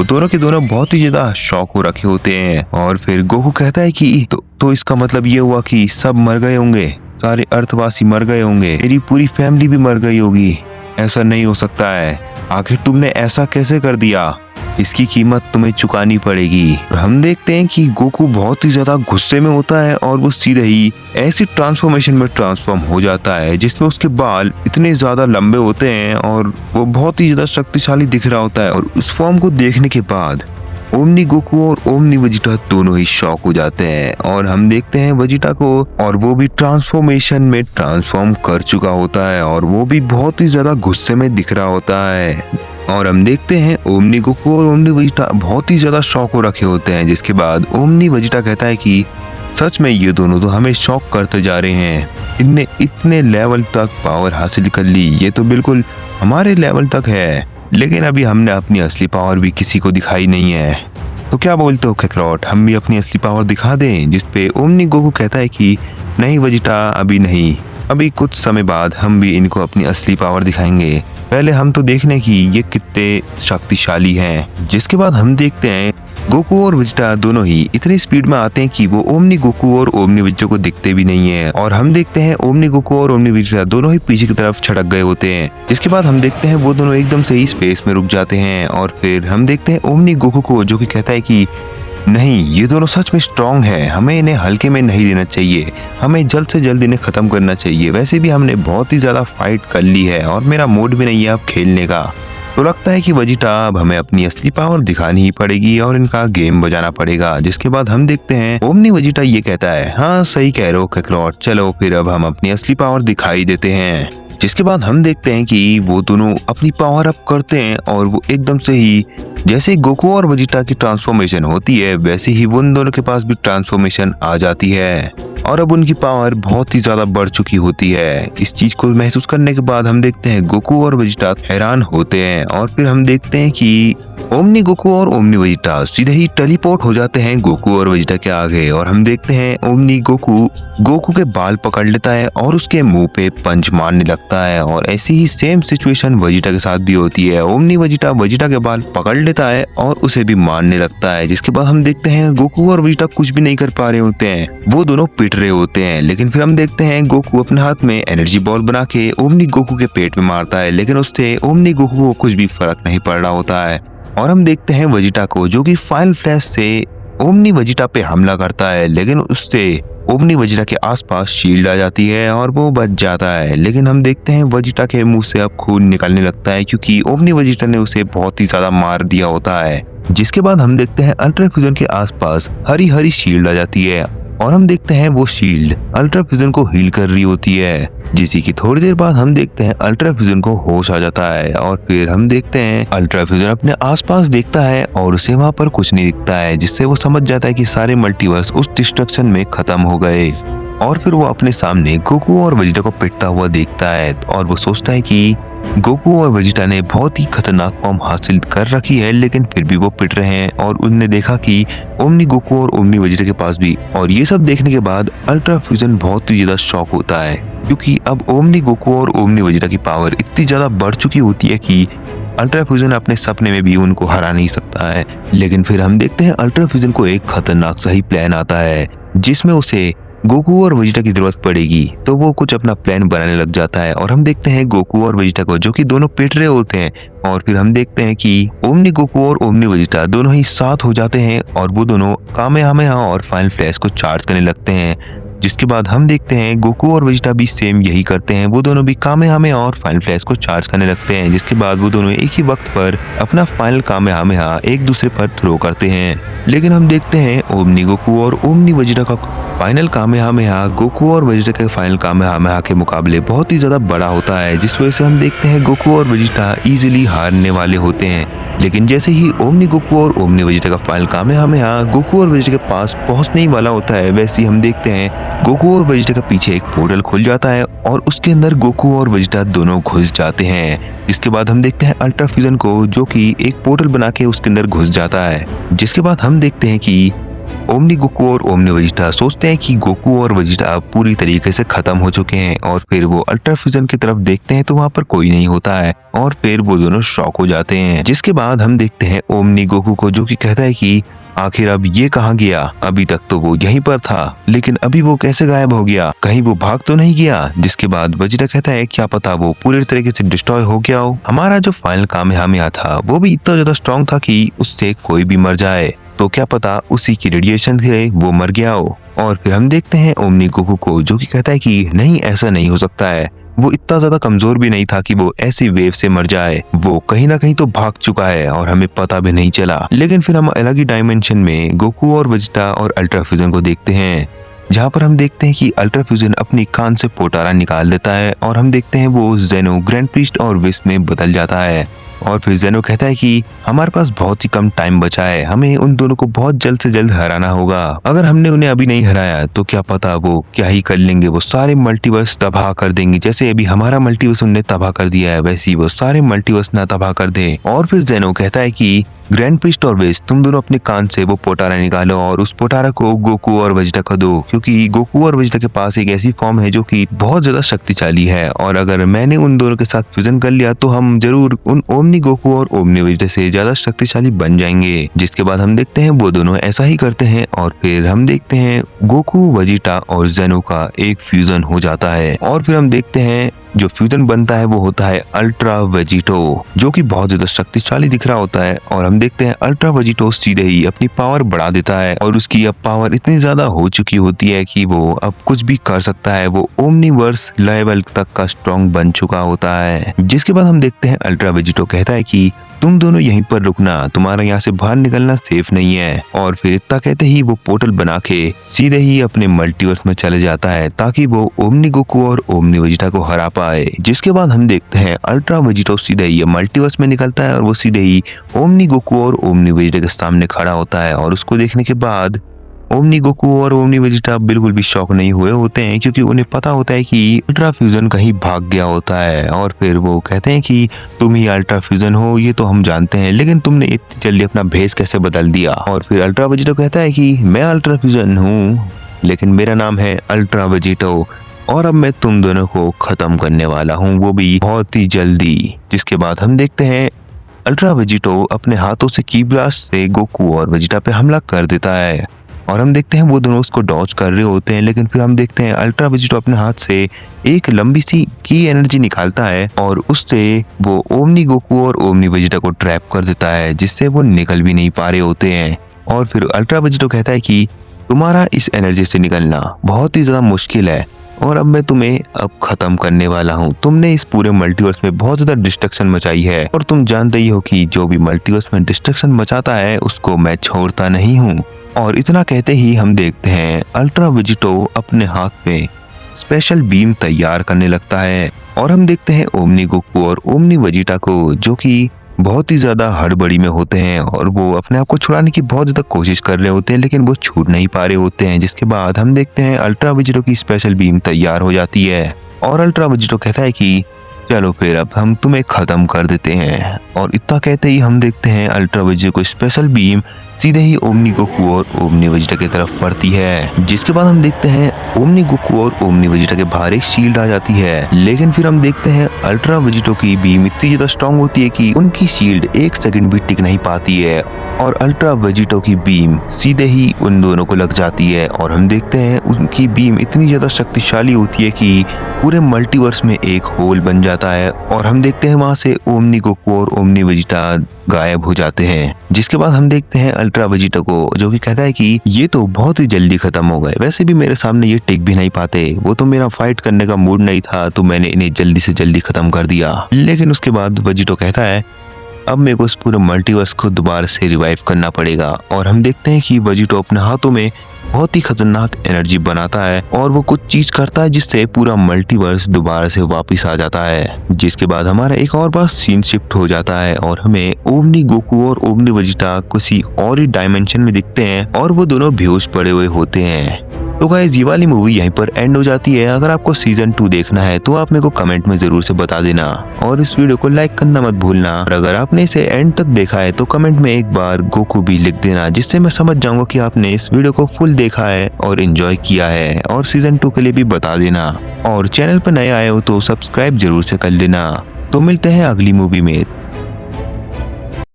वो दोनों के दोनों बहुत ही ज्यादा शॉक हो रखे होते हैं। और फिर गोकू कहता है कि तो इसका मतलब ये हुआ कि सब मर गए होंगे, सारे अर्थवासी मर गए होंगे, मेरी पूरी फैमिली भी मर गई होगी। ऐसा नहीं हो सकता है, आखिर तुमने ऐसा कैसे कर दिया, इसकी कीमत तुम्हें चुकानी पड़ेगी। और हम देखते हैं कि गोकू बहुत ही ज्यादा गुस्से में होता है और वो सीधे ही ऐसी ट्रांसफॉर्मेशन में ट्रांसफॉर्म हो जाता है जिसमें उसके बाल इतने ज्यादा लंबे होते हैं और वो बहुत ही ज्यादा शक्तिशाली दिख रहा होता है। और उस फॉर्म को देखने के बाद ओमनी गोकू और ओमनी वेजिटा दोनों ही शॉक हो जाते हैं। और हम देखते हैं वेजिटा को, और वो भी ट्रांसफॉर्मेशन में ट्रांसफॉर्म कर चुका होता है और वो भी बहुत ही ज्यादा गुस्से में दिख रहा होता है। और हम देखते हैं ओमनी गोकू और ओमनी वेजिटा बहुत ही ज्यादा शॉक हो रखे होते हैं। जिसके बाद ओमनी वेजिटा कहता है कि सच में ये दोनों तो हमें शॉक करते जा रहे हैं, इनने इतने लेवल तक पावर हासिल कर ली, ये तो बिल्कुल हमारे लेवल तक है, लेकिन अभी हमने अपनी असली पावर भी किसी को दिखाई नहीं है। तो क्या बोलते हो काकरोट, हम भी अपनी असली पावर दिखा दें? जिसपे ओमनी गोकू कहता है कि नहीं वेजिटा, अभी नहीं, अभी कुछ समय बाद हम भी इनको अपनी असली पावर दिखाएंगे, पहले हम तो देख लें कि ये कितने शक्तिशाली हैं। जिसके बाद हम देखते हैं गोकू और वेजिटा दोनों ही इतनी स्पीड में आते हैं कि वो ओमनी गोकू और ओमनी वेजिटा को दिखते भी नहीं है। और हम देखते हैं ओमनी गोकू और ओमनी वेजिटा दोनों ही पीछे की तरफ छटक गए होते हैं। जिसके बाद हम देखते हैं वो दोनों एकदम से ही स्पेस में रुक जाते हैं। और फिर हम देखते हैं ओमनी गोकू को, जो कि कहता है कि नहीं, ये दोनों सच में स्ट्रांग है, हमें इन्हें हल्के में नहीं लेना चाहिए, हमें जल्द से जल्द इन्हें खत्म करना चाहिए। वैसे भी हमने बहुत ही ज्यादा फाइट कर ली है और मेरा मूड भी नहीं है अब खेलने का। तो लगता है कि वेजिटा अब हमें अपनी असली पावर दिखानी ही पड़ेगी और इनका गेम बजाना पड़ेगा। जिसके बाद हम देखते हैं ओमनी वेजिटा ये कहता है, हाँ सही कह रहे हो काकरोट, चलो फिर अब हम अपनी असली पावर दिखाई देते हैं। जिसके बाद हम देखते हैं कि वो दोनों अपनी पावर अप करते हैं और वो एकदम से ही जैसे गोकू और वेजिटा की ट्रांसफॉर्मेशन होती है वैसे ही उन दोनों के पास भी ट्रांसफॉर्मेशन आ जाती है और अब उनकी पावर बहुत ही ज्यादा बढ़ चुकी होती है। इस चीज को महसूस करने के बाद हम देखते हैं गोकू और वेजिटा हैरान होते हैं। और फिर हम देखते हैं कि ओमनी गोकू और ओमनी वेजिटा सीधे ही टेलीपोर्ट हो जाते हैं गोकू और वेजिटा के आगे। और हम देखते हैं ओमनी गोकू के बाल पकड़ लेता है और उसके मुंह पे पंच मारने लगता है। और ऐसी ही सेम सिचुएशन वेजिटा के साथ भी होती है, ओमनी वेजिटा के बाल पकड़ लेता है और उसे भी मारने लगता है। जिसके बाद हम देखते हैं गोकू और वेजिटा कुछ भी नहीं कर पा रहे होते हैं, वो दोनों पिट रहे होते हैं। लेकिन फिर हम देखते हैं गोकू अपने हाथ में एनर्जी बॉल बना के ओमनी गोकू के पेट में मारता है, लेकिन उससे ओमनी गोकू को कुछ भी फर्क नहीं पड़ रहा होता है। और हम देखते हैं वेजिटा को, जो कि फाइनल फ्लैश से ओमनी वेजिटा पे हमला करता है, लेकिन उससे ओमनी वेजिटा के आसपास शील्ड आ जाती है और वो बच जाता है। लेकिन हम देखते हैं वेजिटा के मुंह से अब खून निकलने लगता है क्योंकि ओमनी वेजिटा ने उसे बहुत ही ज्यादा मार दिया होता है। जिसके बाद हम देखते हैं अल्ट्रा फ्यूजन के आसपास हरी हरी शील्ड आ जाती है और हम देखते हैं वो शील्ड अल्ट्रा फ्यूजन को हील कर रही होती है। जिसी की थोड़ी देर बाद हम देखते हैं अल्ट्रा फ्यूजन को होश आ जाता है और फिर हम देखते हैं अल्ट्रा फ्यूजन अपने आसपास देखता है और उसे वहां पर कुछ नहीं दिखता है, जिससे वो समझ जाता है कि सारे मल्टीवर्स उस डिस्ट्रक्शन में खत्म हो गए। और फिर वो अपने सामने गोकू और वेजिटा को पिटता हुआ देखता है और वो सोचता है कि गोकू और वेजिटा ने बहुत ही खतरनाक फॉर्म हासिल कर रखी है, लेकिन फिर भी वो पिट रहे हैं। और उन्होंने देखा कि ओमनी गोकू और ओमनी वेजिटा के पास भी, और ये सब देखने के बाद अल्ट्रा फ्यूजन बहुत ही ज्यादा शॉक होता है क्योंकि अब ओमनी गोकू और ओमनी वेजिटा की पावर इतनी ज्यादा बढ़ चुकी होती है कि अल्ट्रा फ्यूजन अपने सपने में भी उनको हरा नहीं सकता है। लेकिन फिर हम देखते हैं अल्ट्रा फ्यूजन को एक खतरनाक सही प्लान आता है जिसमें उसे गोकू और वेजिटा की जरूरत पड़ेगी, तो वो कुछ अपना प्लान बनाने लग जाता है। और हम देखते हैं गोकू और वेजिटा को, जो कि दोनों पिट रहे होते हैं। और फिर हम देखते हैं कि ओमनी गोकू और ओमनी वेजिटा दोनों ही साथ हो जाते हैं और वो दोनों कामेहामेहा और फाइनल फ्लैश को चार्ज करने लगते हैं। जिसके बाद हम देखते हैं गोकू और वेजिटा भी सेम यही करते हैं, वो दोनों भी कामेहामेहा और फाइनल फ्लैश को चार्ज करने लगते हैं। जिसके बाद वो दोनों एक ही वक्त पर अपना फाइनल कामेहामेहा एक दूसरे पर थ्रो करते हैं। लेकिन हम देखते हैं ओमनी गोकू और ओमनी वेजिटा का फाइनल कामेहामेहा गोकू और वेजिटा के फाइनल कामेहामेहा के मुकाबले बहुत ही ज्यादा बड़ा होता है, जिस वजह से हम देखते हैं गोकू और वेजिटा इजीली हारने वाले होते हैं। लेकिन जैसे ही ओमनी गोकू और ओमनी वेजिटा का फाइनल कामेहामेहा गोकू और वेजिटा के पास पहुंचने ही वाला होता है, वैसे ही हम देखते हैं गोकू और वेजिटा के पीछे एक पोर्टल खुल जाता है और उसके अंदर गोकू और वेजिटा दोनों घुस जाते हैं। इसके बाद हम देखते हैं अल्ट्रा फ्यूजन को, जो कि एक पोर्टल बना के उसके अंदर घुस जाता है। जिसके बाद हम देखते हैं कि ओमनी गोकू और ओमनी वेजिटा सोचते हैं कि गोकू और वेजिटा अब पूरी तरीके से खत्म हो चुके हैं और फिर वो अल्ट्रा फ्यूजन की तरफ देखते हैं तो वहाँ पर कोई नहीं होता है और फिर वो दोनों शॉक हो जाते हैं। जिसके बाद हम देखते हैं ओमनी गोकू को, जो कि कहता है कि आखिर अब ये कहाँ गया, अभी तक तो वो यहीं पर था लेकिन अभी वो कैसे गायब हो गया, कहीं वो भाग तो नहीं गया। जिसके बाद वेजिटा कहता है क्या पता वो पूरी तरीके से डिस्ट्रॉय हो गया हो। हमारा जो फाइनल कामयाबिया था वो भी इतना ज्यादा स्ट्रॉन्ग था कि उससे कोई भी मर जाए तो क्या पता उसी की रेडिएशन से वो मर गया हो। और फिर हम देखते हैं ओमनी गोकू को, जो कि कहता है कि नहीं, ऐसा नहीं हो सकता है, वो इतना ज्यादा कमजोर भी नहीं था कि वो ऐसी वेव से मर जाए, वो कहीं ना कहीं तो भाग चुका है और हमें पता भी नहीं चला। लेकिन फिर हम अलग ही डायमेंशन में गोकू और वेजिटा और अल्ट्रा फ्यूजन को देखते हैं, जहाँ पर हम देखते हैं कि अल्ट्रा फ्यूजन अपनी कान से पोटारा निकाल देता है और हम देखते हैं वो जेनो, ग्रैंड प्रीस्ट और विस में बदल जाता है। और फिर जेनो कहता है कि हमारे पास बहुत ही कम टाइम बचा है, हमें उन दोनों को बहुत जल्द से जल्द हराना होगा। अगर हमने उन्हें अभी नहीं हराया तो क्या पता वो क्या ही कर लेंगे, वो सारे मल्टीवर्स तबाह कर देंगे। जैसे अभी हमारा मल्टीवर्स उन्हें तबाह कर दिया है वैसे ही वो सारे मल्टीवर्स ना तबाह कर दे। और फिर जेनो कहता है कि ग्रैंड प्रीस्ट और विस, तुम दोनों अपने कान से वो पोटारा निकालो और उस पोटारा को गोकू और वेजिटा को दो, क्योंकि गोकू और वेजिटा के पास एक ऐसी फॉर्म है जो कि बहुत ज्यादा शक्तिशाली है और अगर मैंने उन दोनों के साथ फ्यूजन कर लिया तो हम जरूर उन ओमनी गोकू और ओमनी वेजिटा से ज्यादा शक्तिशाली बन जाएंगे। जिसके बाद हम देखते हैं वो दोनों ऐसा ही करते हैं और फिर हम देखते हैं गोकू, वेजिटा और जेनो का एक फ्यूजन हो जाता है और फिर हम देखते हैं जो फ्यूजन बनता है वो होता है अल्ट्रा वेजिटो, जो कि बहुत ज्यादा शक्तिशाली दिख रहा होता है। और हम देखते हैं अल्ट्रा वेजिटो सीधे ही अपनी पावर बढ़ा देता है और उसकी अब पावर इतनी ज्यादा हो चुकी होती है कि वो अब कुछ भी कर सकता है, वो ओमनीवर्स लेवल तक का स्ट्रॉन्ग बन चुका होता है। जिसके बाद हम देखते हैं अल्ट्रा वेजिटो कहता है कि तुम दोनों यहीं पर रुकना, तुम्हारा यहाँ से बाहर निकलना सेफ नहीं है। और फिर इतना कहते ही वो पोर्टल बना के सीधे ही अपने मल्टीवर्स में चले जाता है ताकि वो ओमनी गोकू और ओमनी वेजिटा को हरा पाए। जिसके बाद हम देखते हैं अल्ट्रा वेजिटो सीधे ही मल्टीवर्स में निकलता है और वो सीधे ही ओमनी गोकू और ओमनी वेजिटा के सामने खड़ा होता है और उसको देखने के बाद ओमनी गोकू और ओमनी वेजिटा बिल्कुल भी शॉक नहीं हुए होते हैं, क्योंकि उन्हें पता होता है कि अल्ट्रा फ्यूजन कहीं भाग गया होता है। और फिर वो कहते हैं कि तुम ही अल्ट्रा फ्यूजन हो, ये तो हम जानते हैं, लेकिन तुमने इतनी जल्दी अपना भेष कैसे बदल दिया। और फिर अल्ट्रा वेजिटो कहता है कि मैं अल्ट्रा फ्यूजन हूँ लेकिन मेरा नाम है अल्ट्रा वेजिटो और अब मैं तुम दोनों को खत्म करने वाला हूँ, वो भी बहुत ही जल्दी। जिसके बाद हम देखते हैं अल्ट्रा वेजिटो अपने हाथों से की ब्लास्ट से गोकू और वेजिटा पे हमला कर देता है और हम देखते हैं वो दोनों उसको डॉज कर रहे होते हैं। लेकिन फिर हम देखते हैं अल्ट्रा वेजिटो अपने हाथ से एक लंबी सी की एनर्जी निकालता है और उससे वो ओमनी गोकू और ओमनी वेजिटा को ट्रैप कर देता है, जिससे वो निकल भी नहीं पा रहे होते हैं। और फिर अल्ट्रा वेजिटो कहता है कि तुम्हारा इस एनर्जी से निकलना बहुत ही ज्यादा मुश्किल है और अब मैं तुम्हें अब खत्म करने वाला हूँ। तुमने इस पूरे मल्टीवर्स में बहुत ज्यादा डिस्ट्रक्शन मचाई है और तुम जानते ही हो कि जो भी मल्टीवर्स में डिस्ट्रक्शन मचाता है उसको मैं छोड़ता नहीं हूँ। और इतना कहते ही हम देखते हैं अल्ट्रा वेजिटो अपने हाथ में स्पेशल बीम तैयार करने लगता है और हम देखते हैं ओमनी गोकू और ओमनी वेजिटा को, जो कि बहुत ही ज्यादा हड़बड़ी में होते हैं और वो अपने आप को छुड़ाने की बहुत ज्यादा कोशिश कर रहे होते हैं, लेकिन वो छूट नहीं पा रहे होते हैं। जिसके बाद हम देखते हैं अल्ट्रा वेजिटो की स्पेशल बीम तैयार हो जाती है और अल्ट्रा वेजिटो कहता है कि चलो फिर अब हम तुम्हें खत्म कर देते हैं। और इतना कहते ही हम देखते हैं अल्ट्रा वेजिटो को स्पेशल बीम सीधे ही ओमनी गोकू और ओमनी वेजिटा की तरफ पड़ती है। जिसके बाद हम देखते हैं ओमनी गोकू और ओमनी वेजिटा के बाहर एक शील्ड आ जाती है, लेकिन फिर हम देखते हैं अल्ट्रा वेजिटो की बीम इतनी ज्यादा स्ट्रॉन्ग होती है कि उनकी शील्ड एक सेकंड भी टिक नहीं पाती है और अल्ट्रा वेजिटो की बीम सीधे ही उन दोनों को लग जाती है। और हम देखते हैं उनकी बीम इतनी ज्यादा शक्तिशाली होती है कि पूरे मल्टीवर्स में एक होल बन जाता है और हम देखते हैं वहां से ओमनी गोकू और ओमनी वेजिटा गायब हो जाते हैं। जिसके बाद हम देखते हैं अल्ट्रा वेजिटा को, जो कि कहता है कि ये तो बहुत ही जल्दी खत्म हो गए, वैसे भी मेरे सामने ये टिक भी नहीं पाते, वो तो मेरा फाइट करने का मूड नहीं था तो मैंने इन्हें जल्दी से जल्दी खत्म कर दिया। लेकिन उसके बाद वेजिटो कहता है अब मेरे को इस पूरे मल्टीवर्स को दोबारा से रिवाइव करना पड़ेगा। और हम देखते हैं कि वेजिटो अपने हाथों में बहुत ही खतरनाक एनर्जी बनाता है और वो कुछ चीज करता है जिससे पूरा मल्टीवर्स दोबारा से वापस आ जाता है। जिसके बाद हमारा एक और बार सीन शिफ्ट हो जाता है और हमें ओमनी गोकू और ओमनी वेजिटा किसी और ही डायमेंशन में दिखते हैं और वो दोनों बेहोश पड़े हुए होते हैं। तो गाइस ये वाली मूवी यहीं पर एंड हो जाती है। अगर आपको सीजन 2 देखना है तो आप मेरे को कमेंट में जरूर से बता देना और इस वीडियो को लाइक करना मत भूलना। और अगर आपने इसे एंड तक देखा है तो कमेंट में एक बार गोकू भी लिख देना, जिससे मैं समझ जाऊंगा कि आपने इस वीडियो को फुल देखा है और एंजॉय किया है। और सीजन 2 के लिए भी बता देना और चैनल पर नए आए हो तो सब्सक्राइब जरूर से कर लेना। तो मिलते हैं अगली मूवी में।